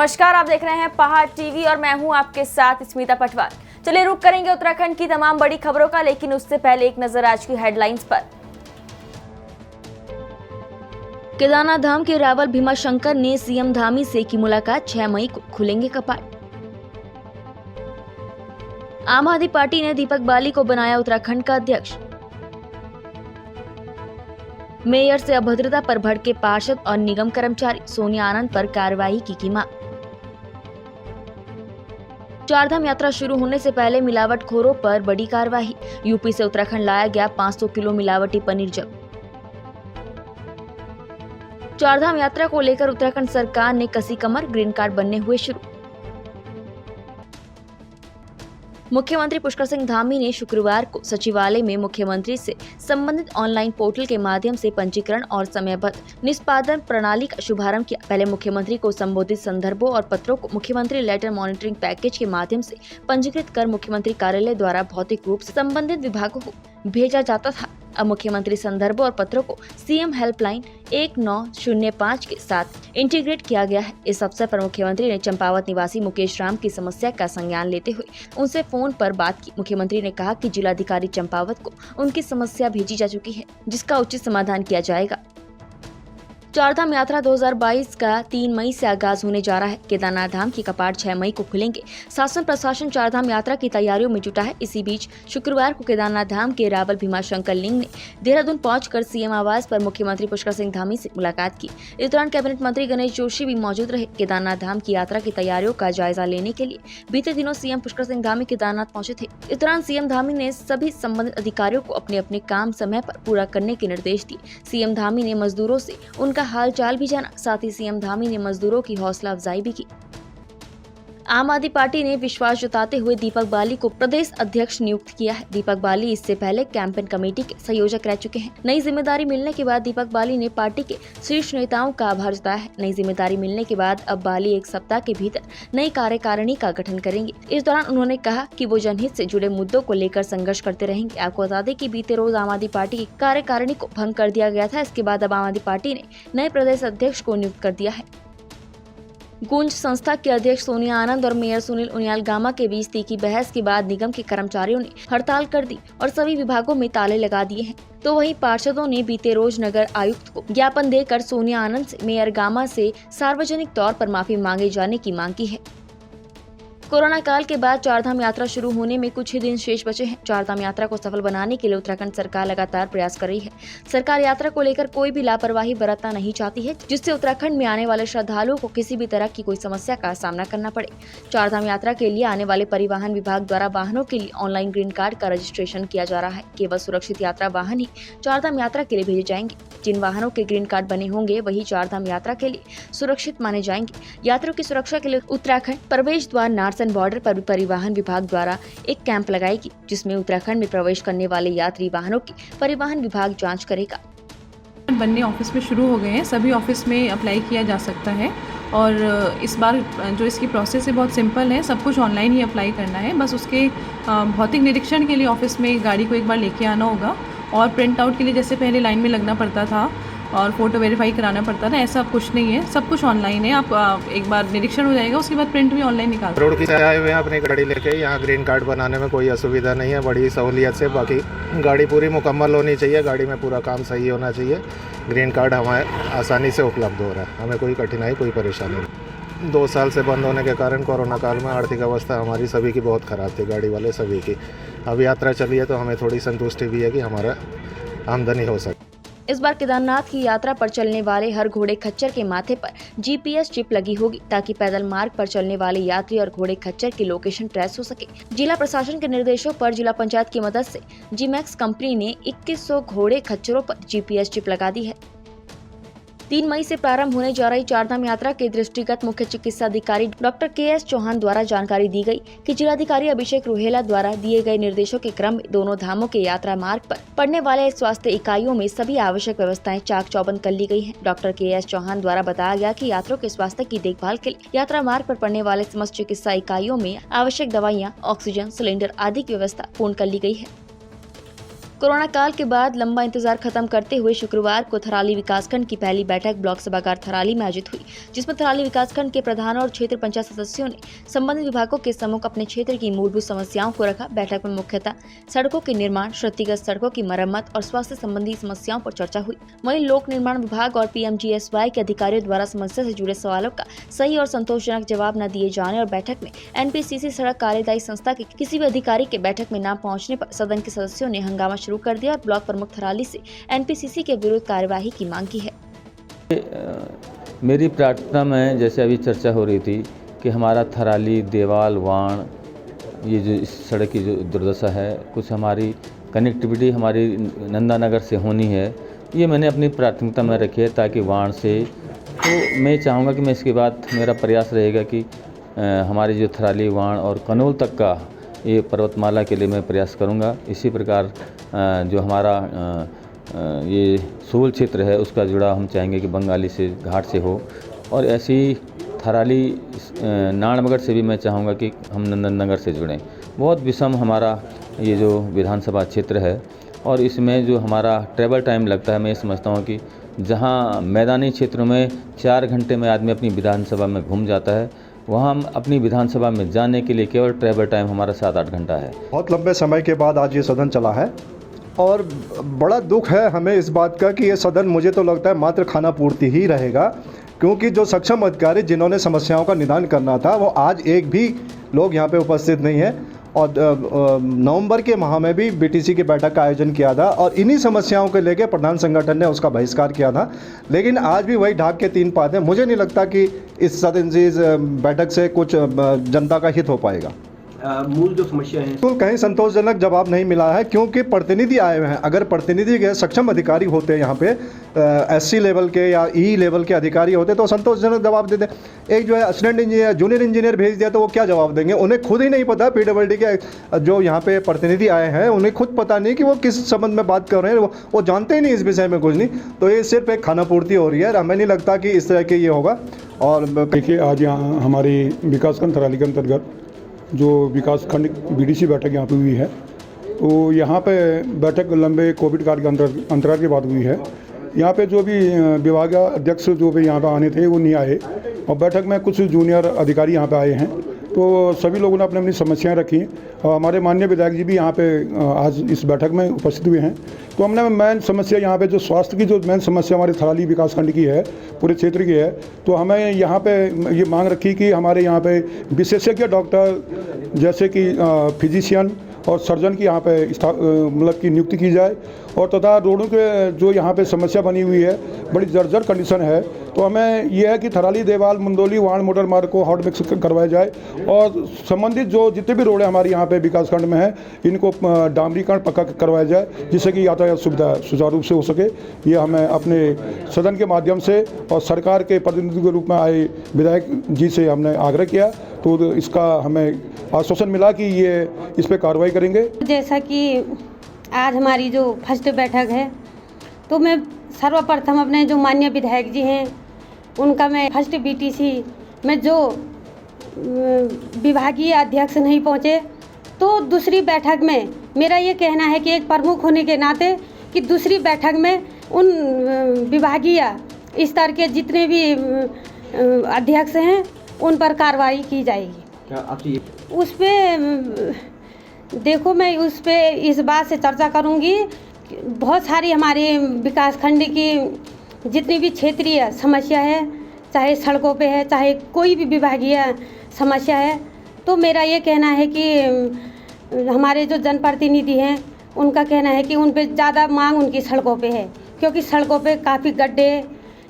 नमस्कार, आप देख रहे हैं पहाड़ टीवी और मैं हूं आपके साथ स्मिता पटवार। चलिए रुक करेंगे उत्तराखंड की तमाम बड़ी खबरों का, लेकिन उससे पहले एक नजर आज की हेडलाइंस पर। केदारनाथ धाम के रावल भीमाशंकर ने सीएम धामी से की मुलाकात, 6 मई को खुलेंगे कपाट। आम आदमी पार्टी ने दीपक बाली को बनाया उत्तराखंड का अध्यक्ष। मेयर से अभद्रता पर भड़के पार्षद और निगम कर्मचारी, सोनिया आनंद पर कार्रवाई की मांग। चारधाम यात्रा शुरू होने से पहले मिलावटखोरों पर बड़ी कार्रवाई, यूपी से उत्तराखंड लाया गया 500 किलो मिलावटी पनीर जब्त। चारधाम यात्रा को लेकर उत्तराखंड सरकार ने कसी कमर, ग्रीन कार्ड बनने हुए शुरू। मुख्यमंत्री पुष्कर सिंह धामी ने शुक्रवार को सचिवालय में मुख्यमंत्री से संबंधित ऑनलाइन पोर्टल के माध्यम से पंजीकरण और समयबद्ध निष्पादन प्रणाली का शुभारंभ किया। पहले मुख्यमंत्री को संबोधित संदर्भों और पत्रों को मुख्यमंत्री लेटर मॉनिटरिंग पैकेज के माध्यम से पंजीकृत कर मुख्यमंत्री कार्यालय द्वारा भौतिक रूप से संबंधित विभागों को भेजा जाता था। अब मुख्यमंत्री संदर्भों और पत्रों को सीएम हेल्पलाइन 1905 के साथ इंटीग्रेट किया गया है। इस अवसर पर मुख्यमंत्री ने चंपावत निवासी मुकेश राम की समस्या का संज्ञान लेते हुए उनसे फोन पर बात की। मुख्यमंत्री ने कहा कि जिलाधिकारी चंपावत को उनकी समस्या भेजी जा चुकी है, जिसका उचित समाधान किया जाएगा। चारधाम यात्रा 2022 का 3 मई से आगाज होने जा रहा है। केदारनाथ धाम की कपाट 6 मई को खुलेंगे। शासन प्रशासन चारधाम यात्रा की तैयारियों में जुटा है। इसी बीच शुक्रवार को केदारनाथ धाम के रावल भीमाशंकर लिंग ने देहरादून पहुंचकर सीएम आवास पर मुख्यमंत्री पुष्कर सिंह धामी से मुलाकात की। इस दौरान कैबिनेट मंत्री गणेश जोशी भी मौजूद रहे। केदारनाथ धाम की यात्रा की तैयारियों का जायजा लेने के लिए बीते दिनों सीएम पुष्कर सिंह धामी केदारनाथ पहुंचे थे। इस दौरान सीएम धामी ने सभी संबंधित अधिकारियों को अपने अपने काम समय पर पूरा करने के निर्देश दिए। सीएम धामी ने मजदूरों से उनका हाल चाल भी जाना, साथ ही सीएम धामी ने मजदूरों की हौसला अफजाई भी की। आम आदमी पार्टी ने विश्वास जताते हुए दीपक बाली को प्रदेश अध्यक्ष नियुक्त किया है। दीपक बाली इससे पहले कैंपेन कमेटी के संयोजक रह चुके हैं। नई जिम्मेदारी मिलने के बाद दीपक बाली ने पार्टी के शीर्ष नेताओं का आभार जताया है। नई जिम्मेदारी मिलने के बाद अब बाली 1 सप्ताह के भीतर नई कार्यकारिणी का गठन करेंगे। इस दौरान उन्होंने कहा कि वो जनहित से जुड़े मुद्दों को लेकर संघर्ष करते रहेंगे। आपको बता दें कि बीते रोज आम आदमी पार्टी की कार्यकारिणी को भंग कर दिया गया था। इसके बाद अब आम आदमी पार्टी ने नए प्रदेश अध्यक्ष को नियुक्त कर दिया है। गूंज संस्था के अध्यक्ष सोनिया आनंद और मेयर सुनील उनियाल गामा के बीच तीखी बहस के बाद निगम के कर्मचारियों ने हड़ताल कर दी और सभी विभागों में ताले लगा दिए हैं। तो वहीं पार्षदों ने बीते रोज नगर आयुक्त को ज्ञापन देकर सोनिया आनंद से मेयर गामा से सार्वजनिक तौर पर माफी मांगे जाने की मांग की है। कोरोना काल के बाद चारधाम यात्रा शुरू होने में कुछ ही दिन शेष बचे हैं। चारधाम यात्रा को सफल बनाने के लिए उत्तराखंड सरकार लगातार प्रयास कर रही है। सरकार यात्रा को लेकर कोई भी लापरवाही बरतना नहीं चाहती है, जिससे उत्तराखंड में आने वाले श्रद्धालुओं को किसी भी तरह की कोई समस्या का सामना करना पड़े। चारधाम यात्रा के लिए आने वाले परिवहन विभाग द्वारा वाहनों के लिए ऑनलाइन ग्रीन कार्ड का रजिस्ट्रेशन किया जा रहा है। केवल सुरक्षित यात्रा वाहन ही चारधाम यात्रा के लिए भेजे जाएंगे। जिन वाहनों के ग्रीन कार्ड बने होंगे वही चारधाम यात्रा के लिए सुरक्षित माने जाएंगे। यात्रियों की सुरक्षा के लिए उत्तराखंड प्रवेश द्वार नारसन बॉर्डर पर परिवहन विभाग द्वारा एक कैंप लगाएगी, जिसमें उत्तराखंड में प्रवेश करने वाले यात्री वाहनों की परिवहन विभाग जांच करेगा। बनने ऑफिस में शुरू हो गए हैं, सभी ऑफिस में अप्लाई किया जा सकता है और इस बार जो इसकी प्रोसेस है बहुत सिंपल है। सब कुछ ऑनलाइन ही अप्लाई करना है। बस उसके भौतिक निरीक्षण के लिए ऑफिस में गाड़ी को एक बार लेके आना होगा और प्रिंट आउट के लिए जैसे पहले लाइन में लगना पड़ता था और फोटो वेरीफाई कराना पड़ता था, ऐसा अब कुछ नहीं है। सब कुछ ऑनलाइन है। आप एक बार निरीक्षण हो जाएगा, उसके बाद प्रिंट भी ऑनलाइन निकाल। रोड की आए हुए हैं अपनी गाड़ी लेके, यहाँ ग्रीन कार्ड बनाने में कोई असुविधा नहीं है, बड़ी सहूलियत से। बाकी गाड़ी पूरी मुकम्मल होनी चाहिए, गाड़ी में पूरा काम सही होना चाहिए। ग्रीन कार्ड हमें आसानी से उपलब्ध हो रहा है, हमें कोई कठिनाई कोई परेशानी नहीं। 2 साल से बंद होने के कारण कोरोना काल में आर्थिक अवस्था हमारी सभी की बहुत ख़राब थी, गाड़ी वाले सभी की। अब यात्रा चली है तो हमें थोड़ी संतुष्टि भी है कि हमारा आमदनी हो सके। इस बार केदारनाथ की यात्रा पर चलने वाले हर घोड़े खच्चर के माथे पर जीपीएस चिप लगी होगी, ताकि पैदल मार्ग पर चलने वाले यात्री और घोड़े खच्चर की लोकेशन ट्रेस हो सके। जिला प्रशासन के निर्देशों पर जिला पंचायत की मदद से जीमैक्स कंपनी ने 2100 घोड़े खच्चरों पर जीपीएस चिप लगा दी है। 3 मई से प्रारंभ होने जा रही चारधाम यात्रा के दृष्टिगत मुख्य चिकित्सा अधिकारी डॉक्टर के.एस. चौहान द्वारा जानकारी दी गई कि जिलाधिकारी अभिषेक रुहेला द्वारा दिए गए निर्देशों के क्रम में दोनों धामों के यात्रा मार्ग पर पड़ने वाले स्वास्थ्य इकाइयों में सभी आवश्यक व्यवस्थाएं चाक चौबंद कर ली गई हैं। Doctor KS. चौहान द्वारा बताया गया कि यात्रियों के स्वास्थ्य की देखभाल के लिए यात्रा मार्ग पर पड़ने वाले समस्त चिकित्सा इकाइयों में आवश्यक दवाइयाँ, ऑक्सीजन सिलेंडर आदि की व्यवस्था पूर्ण कर ली गई है। कोरोना काल के बाद लंबा इंतजार खत्म करते हुए शुक्रवार को थराली विकासखंड की पहली बैठक ब्लॉक सभागार थराली में आयोजित हुई, जिसमें थराली विकासखंड के प्रधानों और क्षेत्र पंचायत सदस्यों ने संबंधित विभागों के सम्मुख अपने क्षेत्र की मूलभूत समस्याओं को रखा। बैठक में मुख्यतः सड़कों के निर्माण, क्षतिग्रस्त सड़कों की मरम्मत और स्वास्थ्य संबंधी समस्याओं पर चर्चा हुई। वहीं लोक निर्माण विभाग और PMGSY के अधिकारियों द्वारा समस्या से जुड़े सवालों का सही और संतोषजनक जवाब न दिए जाने और बैठक में NPCC सड़क कार्यदायी संस्था के किसी भी अधिकारी के बैठक में न पहुंचने पर सदन के सदस्यों ने हंगामा शुरू कर दिया और ब्लॉक प्रमुख थराली से NPCC के विरुद्ध कार्यवाही की मांग की है। मेरी प्रार्थना में जैसे अभी चर्चा हो रही थी कि हमारा थराली, देवाल, वाण, ये जो इस सड़क की जो दुर्दशा है, कुछ हमारी कनेक्टिविटी हमारी नंदानगर से होनी है, ये मैंने अपनी प्राथमिकता में रखी है ताकि वाण से तो मैं चाहूँगा कि मैं इसके बाद मेरा प्रयास रहेगा कि हमारी जो थराली, वाण और कनौल तक का ये पर्वतमाला के लिए मैं प्रयास करूँगा। इसी प्रकार जो हमारा ये सोल क्षेत्र है उसका जुड़ा हम चाहेंगे कि बंगाली से घाट से हो, और ऐसी थराली नानमगढ़ से भी मैं चाहूँगा कि हम नंदननगर से जुड़ें। बहुत विषम हमारा ये जो विधानसभा क्षेत्र है और इसमें जो हमारा ट्रैवल टाइम लगता है, मैं ये समझता हूँ कि जहाँ मैदानी क्षेत्रों में 4 घंटे में आदमी अपनी विधानसभा में घूम जाता है, वहाँ हम अपनी विधानसभा में जाने के लिए केवल ट्रैवल टाइम हमारा 7-8 घंटा है। बहुत लंबे समय के बाद आज ये सदन चला है और बड़ा दुख है हमें इस बात का कि ये सदन मुझे तो लगता है मात्र खाना पूर्ति ही रहेगा, क्योंकि जो सक्षम अधिकारी जिन्होंने समस्याओं का निदान करना था वो आज एक भी लोग यहाँ पे उपस्थित नहीं है। और नवंबर के माह में भी BTC की बैठक का आयोजन किया था और इन्हीं समस्याओं को लेकर प्रधान संगठन ने उसका बहिष्कार किया था, लेकिन आज भी वही ढाक के 3 पात हैं। मुझे नहीं लगता कि इस सदन से, इस बैठक से कुछ जनता का हित हो पाएगा। मूल जो समस्या है तो कहीं संतोषजनक जवाब नहीं मिला है, क्योंकि प्रतिनिधि आए हुए हैं। अगर प्रतिनिधि के सक्षम अधिकारी होते यहाँ पे SC लेवल के या E लेवल के अधिकारी होते तो संतोषजनक जवाब देते। एक जो है असिस्टेंट इंजीनियर, जूनियर इंजीनियर भेज दिया तो वो क्या जवाब देंगे? उन्हें खुद ही नहीं पता, PWD के जो यहाँ पे प्रतिनिधि आए हैं उन्हें खुद पता नहीं कि वो किस संबंध में बात कर रहे हैं, वो जानते ही नहीं इस विषय में कुछ नहीं। तो ये सिर्फ एक खानापूर्ति हो रही है, हमें नहीं लगता कि इस तरह के ये होगा। और देखिए, आज यहाँ हमारी विकासखंड थराली के अंतर्गत जो विकासखंड BDC बैठक यहाँ पे हुई है, तो यहाँ पे बैठक लंबे कोविड काल के अंतराल के बाद हुई है। यहाँ पे जो भी विभाग अध्यक्ष जो भी यहाँ पे आने थे वो नहीं आए और बैठक में कुछ जूनियर अधिकारी यहाँ पे आए हैं, तो सभी लोगों ने अपनी अपनी समस्याएं रखी और हमारे माननीय विधायक जी भी यहाँ पे आज इस बैठक में उपस्थित हुए हैं। तो हमने मेन समस्या यहाँ पे जो स्वास्थ्य की जो मेन समस्या हमारी थराली विकासखंड की है, पूरे क्षेत्र की है, तो हमें यहाँ पे ये मांग रखी कि हमारे यहाँ पे विशेषज्ञ डॉक्टर जैसे कि फिजिशियन और सर्जन की यहाँ पे मतलब की नियुक्ति की जाए, और तथा रोडों के जो यहाँ पे समस्या बनी हुई है, बड़ी जर्जर कंडीशन है, तो हमें यह है कि थराली, देवाल, मुंदोली, वाण मोटर मार्ग को हॉट मिक्स करवाया जाए और संबंधित जो जितने भी रोड हमारे यहाँ पे विकासखंड में है इनको डामरीकरण पक्का करवाया जाए, जिससे कि यातायात सुविधा सुचारू रूप से हो सके। ये हमें अपने सदन के माध्यम से और सरकार के प्रतिनिधि के रूप में आए विधायक जी से हमने आग्रह किया, तो इसका हमें आश्वासन मिला कि ये इस पर कार्रवाई करेंगे। जैसा कि आज हमारी जो फर्स्ट बैठक है, तो मैं सर्वप्रथम अपने जो माननीय विधायक जी हैं उनका मैं फर्स्ट BTC में जो विभागीय अध्यक्ष नहीं पहुँचे, तो दूसरी बैठक में मेरा ये कहना है कि एक प्रमुख होने के नाते कि दूसरी बैठक में उन विभागीय स्तर के जितने भी अध्यक्ष हैं उन पर कार्रवाई की जाएगी। उस पर देखो, मैं उस पर इस बात से चर्चा करूंगी, बहुत सारी हमारे विकासखंड की जितनी भी क्षेत्रीय समस्या है, चाहे सड़कों पे है, चाहे कोई भी विभागीय समस्या है, तो मेरा ये कहना है कि हमारे जो जनप्रतिनिधि हैं उनका कहना है कि उन पे ज़्यादा मांग उनकी सड़कों पे है, क्योंकि सड़कों पे काफ़ी गड्ढे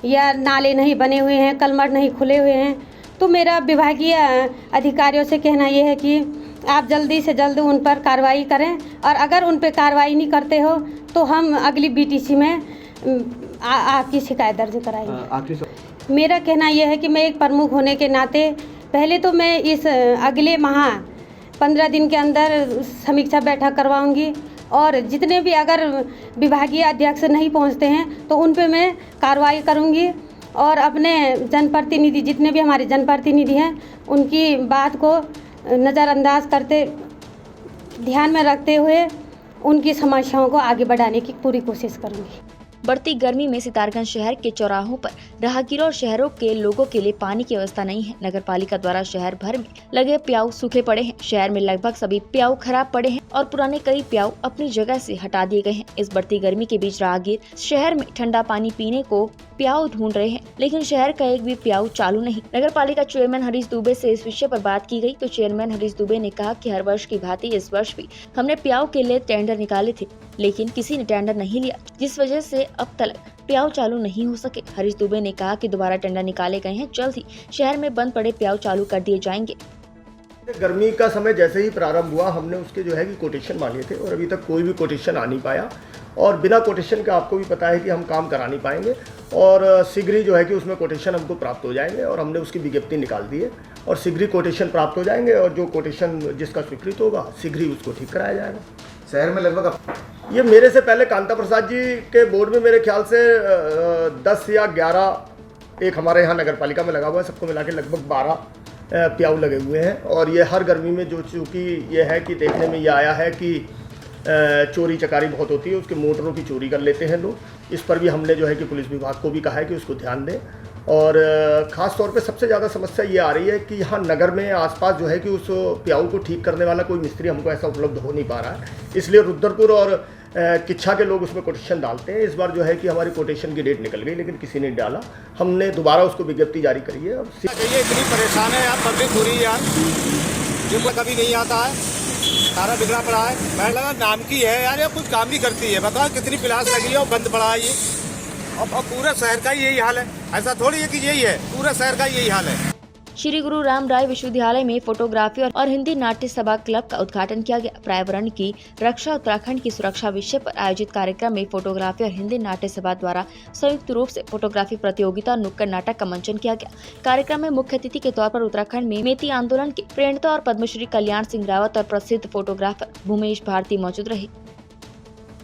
या नाले नहीं बने हुए हैं, कलमट नहीं खुले हुए हैं। तो मेरा विभागीय अधिकारियों से कहना ये है कि आप जल्दी से जल्द उन पर कार्रवाई करें, और अगर उन पर कार्रवाई नहीं करते हो तो हम अगली BTC में आपकी शिकायत दर्ज कराएंगे। मेरा कहना यह है कि मैं एक प्रमुख होने के नाते पहले तो मैं इस अगले माह 15 दिन के अंदर समीक्षा बैठक करवाऊंगी, और जितने भी अगर विभागीय अध्यक्ष नहीं पहुंचते हैं तो उन पे मैं कार्रवाई करूंगी, और अपने जनप्रतिनिधि जितने भी हमारे जनप्रतिनिधि हैं उनकी बात को नज़रअंदाज करते ध्यान में रखते हुए उनकी समस्याओं को आगे बढ़ाने की पूरी कोशिश करूँगी। बढ़ती गर्मी में सितारगंज शहर के चौराहों पर राहगीरों और शहरों के लोगों के लिए पानी की व्यवस्था नहीं है। नगर पालिका द्वारा शहर भर में लगे प्याऊ सूखे पड़े हैं। शहर में लगभग सभी प्याऊ खराब पड़े हैं और पुराने कई प्याऊ अपनी जगह से हटा दिए गए हैं। इस बढ़ती गर्मी के बीच राहगीर शहर में ठंडा पानी पीने को प्याऊ ढूंढ रहे हैं, लेकिन शहर का एक भी प्याऊ चालू नहीं। नगर पालिका चेयरमैन हरीश दुबे से इस विषय पर बात की गई तो चेयरमैन हरीश दुबे ने कहा कि हर वर्ष की भांति इस वर्ष भी हमने प्याऊ के लिए टेंडर निकाले थे, लेकिन किसी ने टेंडर नहीं लिया, जिस वजह से अब तक प्याऊ चालू नहीं हो सके। हरीश दुबे ने कहा कि दोबारा टेंडर निकाले गए हैं, जल्द ही शहर में बंद पड़े प्याऊ चालू कर दिए जाएंगे। गर्मी का समय जैसे ही प्रारंभ हुआ हमने उसके जो है कि कोटेशन मांगे थे और अभी तक कोई भी कोटेशन आ नहीं पाया और बिना कोटेशन का आपको भी पता है कि हम काम करा नहीं पाएंगे और शीघ्र ही जो है कि उसमें कोटेशन हमको प्राप्त हो जाएंगे और हमने उसकी विज्ञप्ति निकाल दी है और शीघ्र ही कोटेशन प्राप्त हो जाएंगे और जो कोटेशन जिसका स्वीकृत होगा शीघ्र ही उसको ठीक कराया जाएगा। शहर में लगभग ये मेरे से पहले कांता प्रसाद जी के बोर्ड में मेरे ख्याल से 10 या 11 एक हमारे यहाँ नगर पालिका में लगा हुआ है, सबको मिला के लगभग 12 प्याऊ लगे हुए हैं और ये हर गर्मी में जो चूँकि ये है कि देखने में ये आया है कि चोरी चकारी बहुत होती है, उसके मोटरों की चोरी कर लेते हैं लोग। इस पर भी हमने जो है कि पुलिस विभाग को भी कहा है कि उसको ध्यान दें और ख़ास तौर पे सबसे ज़्यादा समस्या ये आ रही है कि यहाँ नगर में आसपास जो है कि उस प्याऊ को ठीक करने वाला कोई मिस्त्री हमको ऐसा उपलब्ध हो नहीं पा रहा है, इसलिए रुद्रपुर और किच्छा के लोग उसमें कोटेशन डालते हैं। इस बार जो है कि हमारी कोटेशन की डेट निकल गई लेकिन किसी ने डाला, हमने दोबारा उसको विज्ञप्ति जारी करी है। इतनी परेशान है यार, पब्लिक हो रही है यार, जो कभी नहीं आता है, सारा बिगड़ा पड़ा है। मैं लगा नाम की है यार, ये कुछ काम भी करती है, बताओ कितनी पिलास लगी है और बंद पड़ा है ये। अब पूरा शहर का यही हाल है, ऐसा थोड़ी है कि यही है, पूरा शहर का यही हाल है। श्री गुरु राम राय विश्वविद्यालय में फोटोग्राफी और हिंदी नाट्य सभा क्लब का उद्घाटन किया गया। पर्यावरण की रक्षा उत्तराखंड की सुरक्षा विषय पर आयोजित कार्यक्रम में फोटोग्राफी और हिंदी नाट्य सभा द्वारा संयुक्त रूप से फोटोग्राफी प्रतियोगिता और नुक्कड़ नाटक का मंचन किया गया। कार्यक्रम में मुख्य अतिथि के तौर पर उत्तराखंड में मेती आंदोलन के प्रणेता और पद्मश्री कल्याण सिंह रावत और प्रसिद्ध फोटोग्राफर भूमेश भारती मौजूद रहे।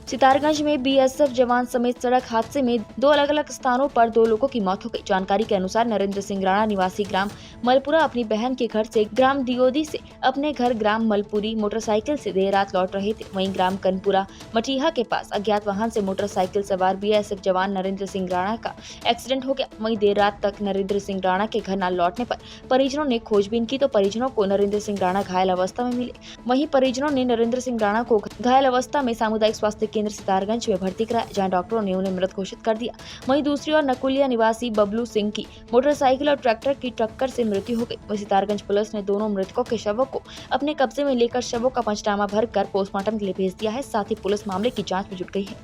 सितारगंज में बीएसएफ जवान समेत सड़क हादसे में 2 अलग-अलग स्थानों पर 2 लोगों की मौत हो गई। जानकारी के अनुसार नरेंद्र सिंह राणा निवासी ग्राम मलपुरा अपनी बहन के घर से ग्राम दियोदी से अपने घर ग्राम मलपुरी मोटरसाइकिल से देर रात लौट रहे थे। वहीं ग्राम कनपुरा मटिहा के पास अज्ञात वाहन से मोटरसाइकिल सवार बीएसएफ जवान नरेंद्र सिंह राणा का एक्सीडेंट हो गया। वहीं देर रात तक नरेंद्र सिंह राणा के घर न लौटने पर परिजनों ने खोजबीन की तो परिजनों को नरेंद्र सिंह राणा घायल अवस्था में मिले। वहीं परिजनों ने नरेंद्र सिंह राणा को घायल अवस्था में सामुदायिक स्वास्थ्य केंद्र सितारगंज में भर्ती कराया, जहां डॉक्टरों ने उन्हें मृत घोषित कर दिया। वहीं दूसरी ओर नकुलिया निवासी बबलू सिंह की मोटरसाइकिल और ट्रैक्टर की टक्कर से मृत्यु हो गई। वहीं सितारगंज पुलिस ने दोनों मृतकों के शवों को अपने कब्जे में लेकर शवों का पंचनामा भरकर पोस्टमार्टम के लिए भेज दिया है। साथ ही पुलिस मामले की जांच में जुट गई है।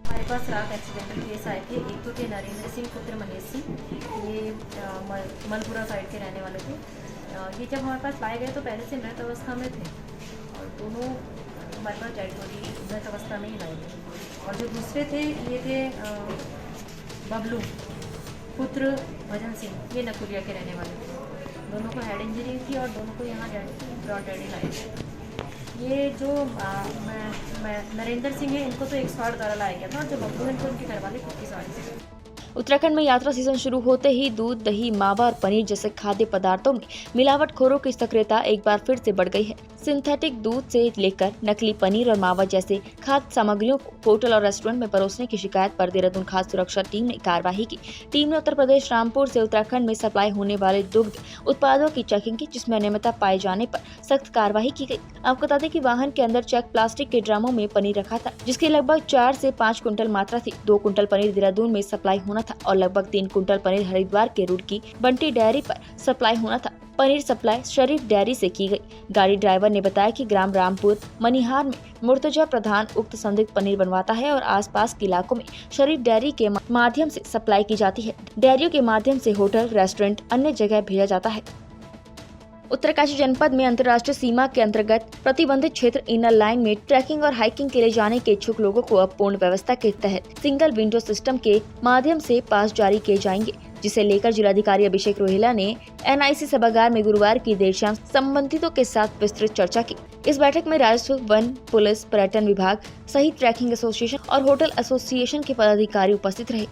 हमारे पास रात एक्सीडेंटल केस आए थे। एक तो थे नरेंद्र सिंह पुत्र महेश सिंह, ये मलपुरा साइड के रहने वाले थे। ये जब हमारे पास लाए गए तो पहले से मृत अवस्था में थे और दोनों हमारे पास डेड बॉडी मृत अवस्था में ही लाए थे। और जो दूसरे थे ये थे बबलू पुत्र भजन सिंह, ये नकुलिया के रहने वाले थे। दोनों को हेड इंजरी थी और दोनों को यहाँ ब्रॉड डेड लाए थे। ये जो नरेंद्र सिंह है इनको तो 160 द्वारा लाया गया था और जो बबलू है इनको उनके घर वाले 50 से। उत्तराखंड में यात्रा सीजन शुरू होते ही दूध, दही, मावा और पनीर जैसे खाद्य पदार्थों में मिलावटखोरों की सक्रियता एक बार फिर से बढ़ गई है। सिंथेटिक दूध से लेकर नकली पनीर और मावा जैसे खाद्य सामग्रियों को होटल और रेस्टोरेंट में परोसने की शिकायत पर देहरादून खाद्य सुरक्षा टीम ने कार्रवाई की। टीम ने उत्तर प्रदेश रामपुर से उत्तराखंड में सप्लाई होने वाले दुग्ध उत्पादों की चेकिंग की, जिसमें अनियमितता पाए जाने पर सख्त कार्रवाई की गई। आपको बता दें कि वाहन के अंदर चेक प्लास्टिक के ड्रमों में पनीर रखा था, जिसकी लगभग 4 से 5 कुंटल मात्रा थी। 2 कुंटल पनीर देहरादून में सप्लाई होना था और लगभग 3 कुंटल पनीर हरिद्वार के रुड़की बंटी डेयरी पर सप्लाई होना था। पनीर सप्लाई शरीफ डेयरी से की गई। गाड़ी ड्राइवर ने बताया कि ग्राम रामपुर मनिहार में मुर्तजा प्रधान उक्त संदिग्ध पनीर बनवाता है और आसपास के इलाकों में शरीफ डेयरी के माध्यम से सप्लाई की जाती है। डेयरियों के माध्यम से होटल, रेस्टोरेंट, अन्य जगह भेजा जाता है। उत्तरकाशी जनपद में अंतर्राष्ट्रीय सीमा के अंतर्गत प्रतिबंधित क्षेत्र इनर लाइन में ट्रैकिंग और हाइकिंग के लिए जाने के इच्छुक लोगों को अब पूर्ण व्यवस्था के तहत सिंगल विंडो सिस्टम के माध्यम से पास जारी किए जाएंगे, जिसे लेकर जिलाधिकारी अभिषेक रोहिला ने NIC सभागार में गुरुवार की देर शाम संबंधितों के साथ विस्तृत चर्चा की। इस बैठक में राजस्व, वन, पुलिस, पर्यटन विभाग सहित ट्रैकिंग एसोसिएशन और होटल एसोसिएशन के पदाधिकारी उपस्थित रहे।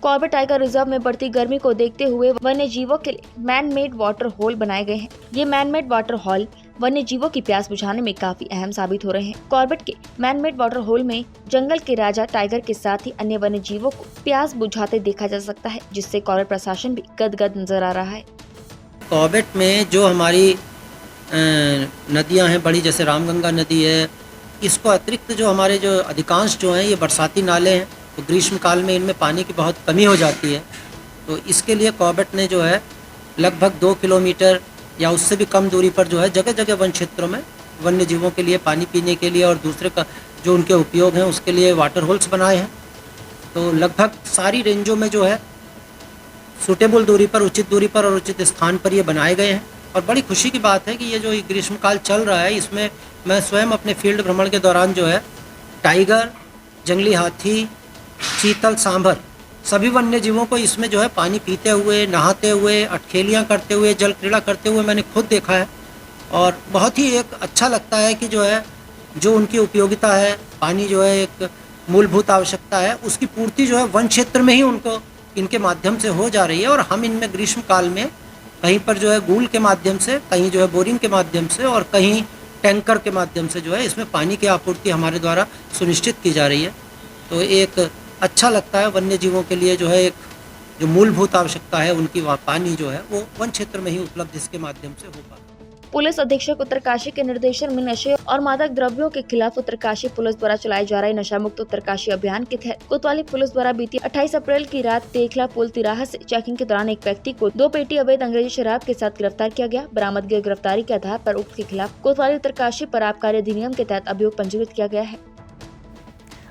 कॉर्बेट टाइगर रिजर्व में बढ़ती गर्मी को देखते हुए वन्य जीवों के लिए मैन मेड वाटर होल बनाए गए हैं। ये मैन मेड वाटर होल वन्य जीवों की प्यास बुझाने में काफी अहम साबित हो रहे हैं। कॉर्बेट के मैन मेड वाटर होल में जंगल के राजा टाइगर के साथ ही अन्य वन्य जीवों को प्यास बुझाते देखा जा सकता है, जिससे कॉर्बेट प्रशासन भी गदगद नजर आ रहा है। कॉर्बेट में जो हमारी नदियां हैं बड़ी, जैसे रामगंगा नदी है, इसको अतिरिक्त जो हमारे जो अधिकांश जो हैं ये बरसाती नाले हैं, तो ग्रीष्म काल में इनमें पानी की बहुत कमी हो जाती है। तो इसके लिए कॉर्बेट ने जो है लगभग 2 किलोमीटर या उससे भी कम दूरी पर जो है जगह जगह वन क्षेत्रों में वन्य जीवों के लिए पानी पीने के लिए और दूसरे का जो उनके उपयोग हैं उसके लिए वाटर होल्स बनाए हैं। तो लगभग सारी रेंजों में जो है सूटेबल दूरी पर, उचित दूरी पर और उचित स्थान पर ये बनाए गए हैं। और बड़ी खुशी की बात है कि ये जो ग्रीष्मकाल चल रहा है इसमें मैं स्वयं अपने फील्ड भ्रमण के दौरान जो है टाइगर, जंगली हाथी, चीतल, सांभर सभी वन्य जीवों को इसमें जो है पानी पीते हुए, नहाते हुए, अटखेलियाँ करते हुए, जल क्रीड़ा करते हुए मैंने खुद देखा है। और बहुत ही एक अच्छा लगता है कि जो है जो उनकी उपयोगिता है, पानी जो है एक मूलभूत आवश्यकता है, उसकी पूर्ति जो है वन क्षेत्र में ही उनको इनके माध्यम से हो जा रही है। और हम इनमें ग्रीष्म काल में कहीं पर जो है गूल के माध्यम से, कहीं जो है बोरिंग के माध्यम से और कहीं टैंकर के माध्यम से जो है इसमें पानी की आपूर्ति हमारे द्वारा सुनिश्चित की जा रही है। तो एक अच्छा लगता है वन्य जीवों के लिए जो है एक जो मूलभूत आवश्यकता है उनकी पानी जो है वो वन क्षेत्र में ही उपलब्ध इसके माध्यम से होगा। पुलिस अधीक्षक उत्तरकाशी के निर्देशन में नशे और मादक द्रव्यों के खिलाफ उत्तरकाशी पुलिस द्वारा चलाए जा रहे नशा मुक्त उत्तरकाशी अभियान के तहत कोतवाली पुलिस द्वारा बीती 28 अप्रैल की रात तेखला पुल तिराहा से चेकिंग के दौरान एक व्यक्ति को 2 पेटी अवैध अंग्रेजी शराब के साथ गिरफ्तार किया गया। बरामदगी गिरफ्तारी के आधार पर उक्त के खिलाफ कोतवाली उत्तरकाशी पर आबकारी अधिनियम के तहत अभियोग पंजीकृत किया गया है।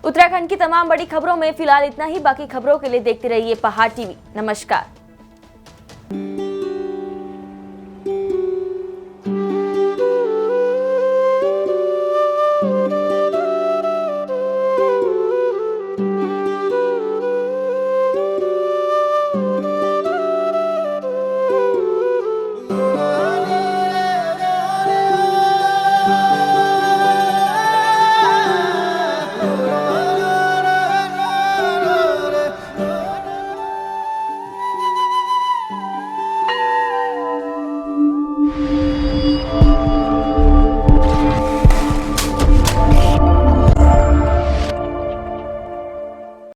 उत्तराखंड की तमाम बड़ी खबरों में फिलहाल इतना ही। बाकी खबरों के लिए देखते रहिए पहाड़ टीवी। नमस्कार।